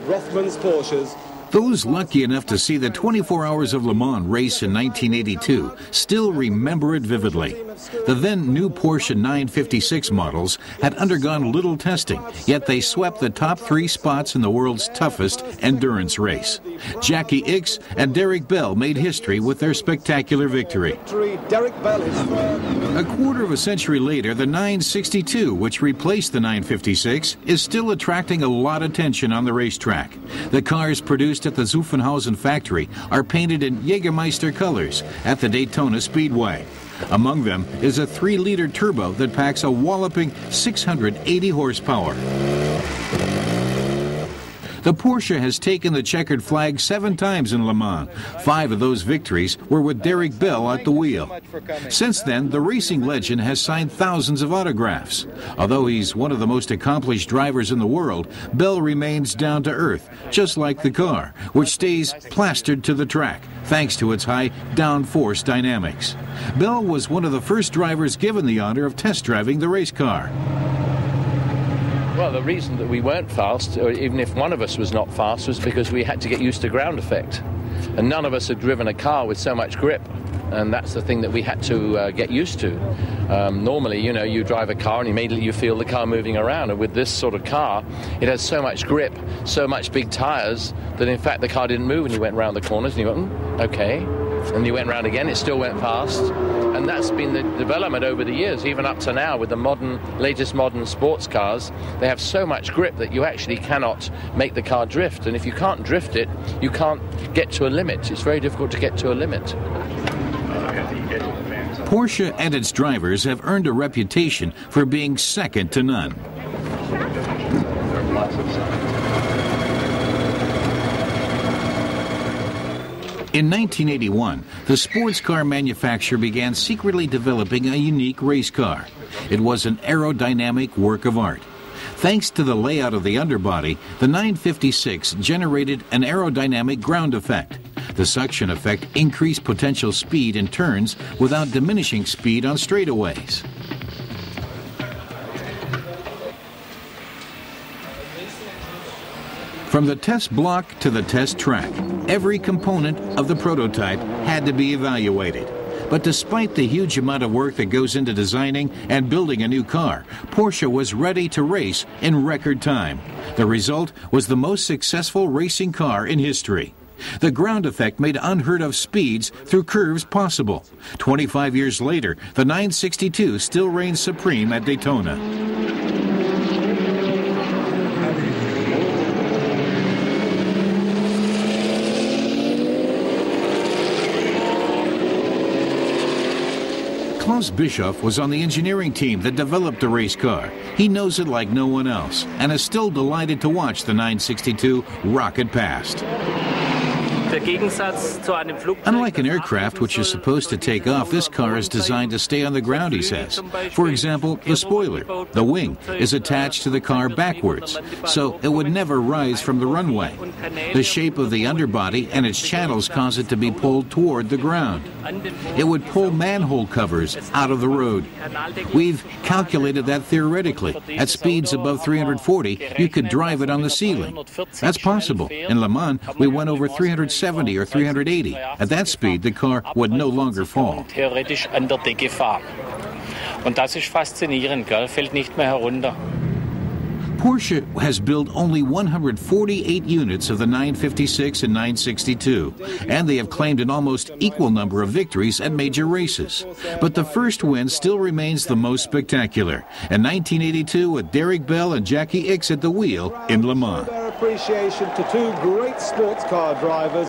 Rothman's Porsches. Those lucky enough to see the 24 Hours of Le Mans race in 1982 still remember it vividly. The then new Porsche 956 models had undergone little testing, yet they swept the top 3 spots in the world's toughest endurance race. Jackie Ickx and Derek Bell made history with their spectacular victory. A quarter of a century later, the 962, which replaced the 956, is still attracting a lot of attention on the racetrack. The cars produced at the Zuffenhausen factory are painted in Jägermeister colors at the Daytona Speedway. Among them is a 3-liter turbo that packs a walloping 680 horsepower. The Porsche has taken the checkered flag 7 times in Le Mans. 5 of those victories were with Derek Bell at the wheel. Since then, the racing legend has signed thousands of autographs. Although he's one of the most accomplished drivers in the world, Bell remains down to earth, just like the car, which stays plastered to the track, thanks to its high downforce dynamics. Bell was one of the first drivers given the honor of test driving the race car. Well, the reason that we weren't fast, or even if one of us was not fast, was because we had to get used to ground effect. And none of us had driven a car with so much grip. And that's the thing that we had to get used to. Normally, you know, you drive a car and immediately you feel the car moving around. And with this sort of car, it has so much grip, so much big tires, that in fact the car didn't move when you went round the corners. And you went, okay. And you went round again, it still went fast. And that's been the development over the years, even up to now with the latest modern sports cars. They have so much grip that you actually cannot make the car drift. And if you can't drift it, you can't get to a limit. It's very difficult to get to a limit. Porsche and its drivers have earned a reputation for being second to none. In 1981, the sports car manufacturer began secretly developing a unique race car. It was an aerodynamic work of art. Thanks to the layout of the underbody, the 956 generated an aerodynamic ground effect. The suction effect increased potential speed in turns without diminishing speed on straightaways. From the test block to the test track, every component of the prototype had to be evaluated. But despite the huge amount of work that goes into designing and building a new car, Porsche was ready to race in record time. The result was the most successful racing car in history. The ground effect made unheard of speeds through curves possible. 25 years later, the 962 still reigns supreme at Daytona. Klaus Bischoff was on the engineering team that developed the race car. He knows it like no one else and is still delighted to watch the 962 rocket past. Unlike an aircraft which is supposed to take off, this car is designed to stay on the ground, he says. For example, the spoiler, the wing, is attached to the car backwards, so it would never rise from the runway. The shape of the underbody and its channels cause it to be pulled toward the ground. It would pull manhole covers out of the road. We've calculated that theoretically. At speeds above 340, you could drive it on the ceiling. That's possible. In Le Mans, we went over 370 or 380. At that speed, the car would no longer fall. Porsche has built only 148 units of the 956 and 962, and they have claimed an almost equal number of victories at major races. But the first win still remains the most spectacular, in 1982 with Derek Bell and Jackie Ickx at the wheel in Le Mans. Their appreciation to 2 great sports car drivers.